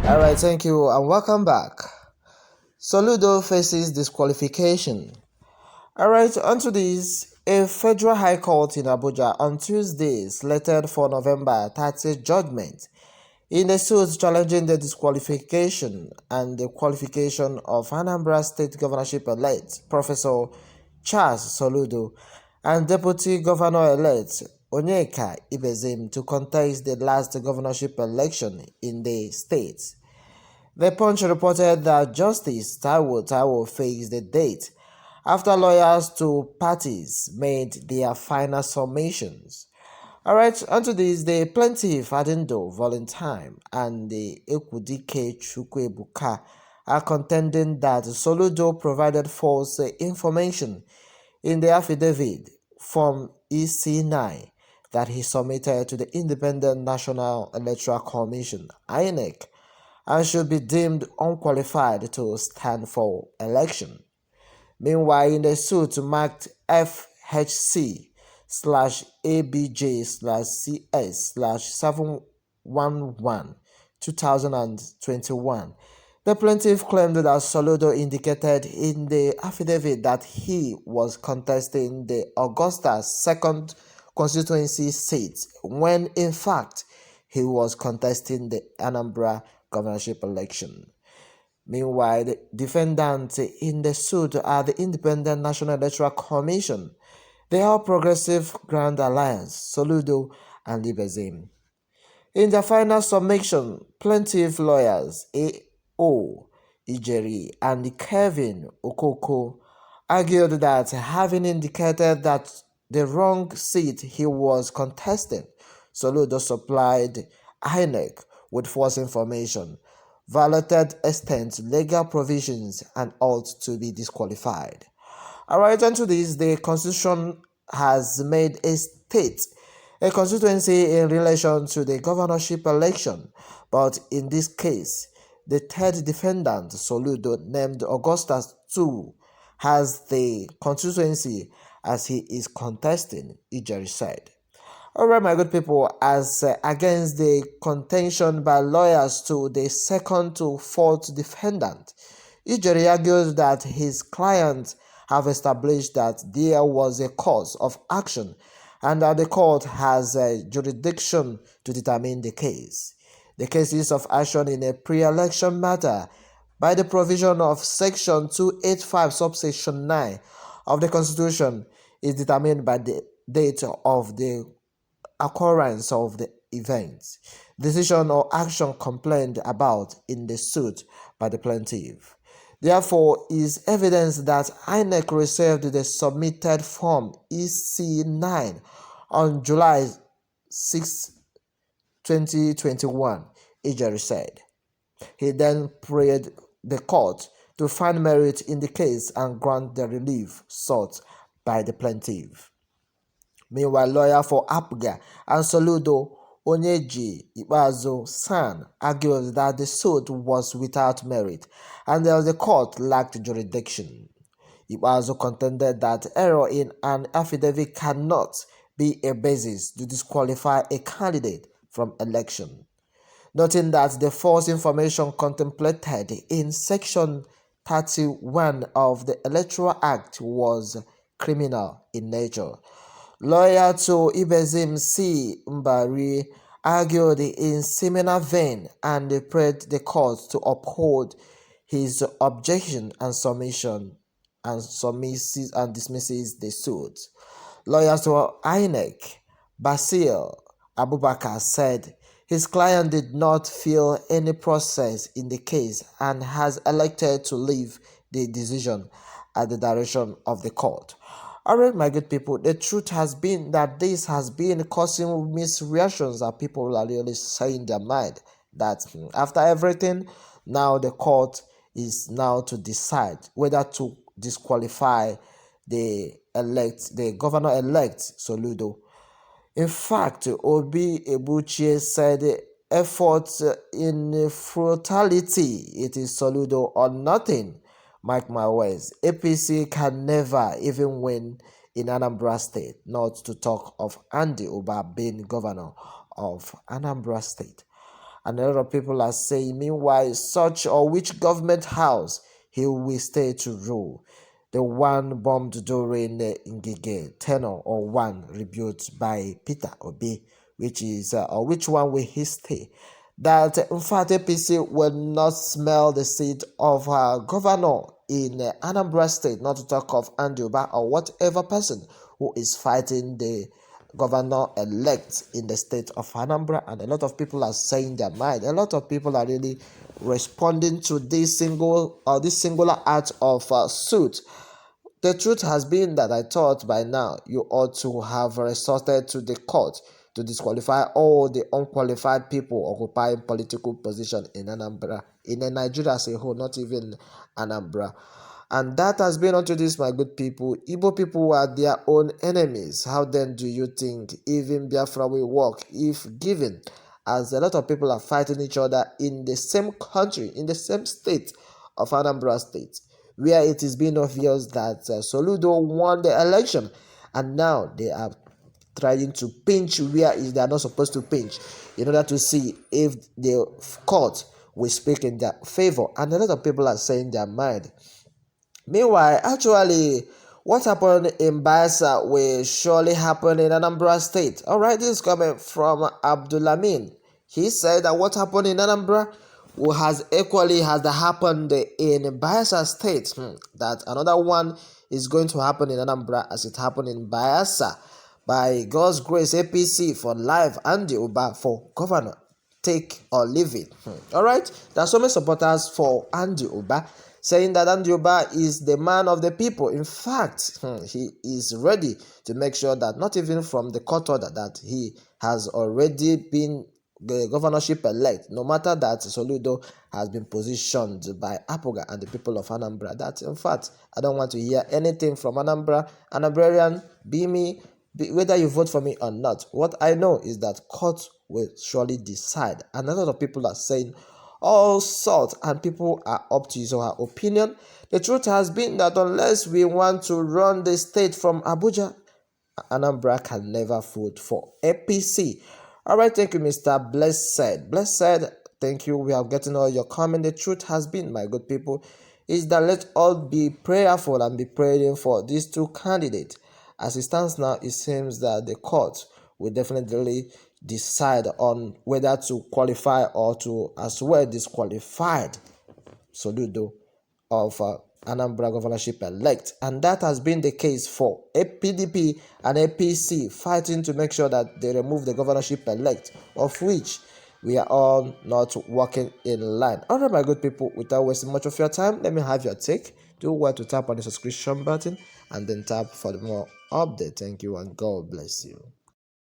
Alright, thank you and welcome back. Soludo faces disqualification. Alright, onto this. A federal high court in Abuja on Tuesday slated for November 30th judgment in a suit challenging the disqualification and the qualification of Anambra State governorship-elect Professor Charles Soludo and Deputy Governor-elect Onyeka Ibezim to contest the last governorship election in the state. The Punch reported that Justice Taiwo fixed the date after lawyers to parties made their final summations. Alright, onto this, the plaintiff Adindo Valentine and the Ekudike Chukwebuka are contending that Soludo provided false information in the affidavit from EC9 that he submitted to the Independent National Electoral Commission (INEC) and should be deemed unqualified to stand for election. Meanwhile, in the suit marked FHC/ABJ/CS/711/2021, the plaintiff claimed that Soludo indicated in the affidavit that he was contesting the Augusta 2nd constituency seat when in fact he was contesting the Anambra governorship election. Meanwhile, the defendants in the suit are the Independent National Electoral Commission, the All Progressive Grand Alliance, Soludo, and Ibezim. In their final submission, plaintiff lawyers A.O. Ijeri and Kevin Okoko argued that having indicated that the wrong seat he was contesting, Soludo supplied INEC with false information, violated extant legal provisions, and ought to be disqualified. Alright, onto this, the Constitution has made a constituency in relation to the governorship election, but in this case, the third defendant, Soludo, named Augusta 2, has the constituency as he is contesting, Ijeri said. Alright, my good people, as against the contention by lawyers to the second to fourth defendant, Ijeri argues that his clients have established that there was a cause of action and that the court has jurisdiction to determine the case. The cases of action in a pre-election matter by the provision of Section 285 subsection 9 of the Constitution is determined by the date of the occurrence of the event, decision or action complained about in the suit by the plaintiff. Therefore, is evidence that INEC received the submitted form EC9 on July 6, 2021, Ijeri said. He then prayed the court to find merit in the case and grant the relief sought by the plaintiff. Meanwhile, lawyer for Apga and Soludo, Onyeji Ibazo San, argued that the suit was without merit and that the court lacked jurisdiction. Ibazo contended that error in an affidavit cannot be a basis to disqualify a candidate from election, noting that the false information contemplated in Section 31 of the Electoral Act was criminal in nature. Lawyer to Ibezim C. Mbari argued in similar vein and prayed the court to uphold his objection and submission and dismisses the suit. Lawyers to INEC, Basil Abubakar, said his client did not feel any process in the case and has elected to leave the decision at the direction of the court. Alright, my good people, the truth has been that this has been causing misreactions that people are really saying their mind that after everything, now the court is now to decide whether to disqualify the governor-elect Soludo. In fact, Obi Ebuchie said effort in frugality, it is Soludo or nothing. Mark my words, APC can never even win in Anambra State, not to talk of Andy Uba being governor of Anambra State. And a lot of people are saying, meanwhile, such or which government house he will stay to rule. The one bombed during the Ngige tenor, or one rebuilt by Peter Obi, which is or which one will he stay? That in fact APC will not smell the seat of governor in Anambra State, not to talk of Anduba or whatever person who is fighting the governor-elect in the state of Anambra. And a lot of people are saying their mind. A lot of people are really responding to this singular act of suit. The truth has been that I thought by now you ought to have resorted to the court to disqualify all the unqualified people occupying political position in Anambra, in Nigeria as a whole, not even Anambra. And that has been unto this, my good people. Igbo people are their own enemies. How then do you think even Biafra will work if given, as a lot of people are fighting each other in the same country, in the same state of Anambra State, where it is being obvious that Soludo won the election, and now they are trying to pinch where they are not supposed to pinch in order to see if the court will speak in their favor. And a lot of people are saying their mind. Meanwhile, actually, what happened in Bayelsa will surely happen in Anambra State. Alright, this is coming from Abdulamin. He said that what happened in Anambra has happened in Bayelsa State. That another one is going to happen in Anambra as it happened in Bayelsa. By God's grace, APC for life and the Uba for governor. Take or leave it. Alright, there are so many supporters for Andy Uba, saying that Andy Uba is the man of the people. In fact, he is ready to make sure that not even from the court order that he has already been the governorship elect, no matter that Soludo has been positioned by Apoga and the people of Anambra, that in fact, I don't want to hear anything from Anambrarian, be me, whether you vote for me or not. What I know is that court will surely decide. And a lot of people are saying all sorts, and people are up to his or her opinion. The truth has been that unless we want to run the state from Abuja, Anambra can never vote for APC. All right, thank you, Mr. Blessed. Blessed, thank you. We are getting all your comment. The truth has been, my good people, is that let's all be prayerful and be praying for these two candidates. As it stands now, it seems that the court will definitely decide on whether to qualify or to as well disqualified Soludo of Anambra governorship elect. And that has been the case for PDP and APC fighting to make sure that they remove the governorship elect, of which we are all not working in line. All right, my good people, without wasting much of your time, let me have your take. Do well to tap on the subscription button and then tap for the more update. Thank you and God bless you.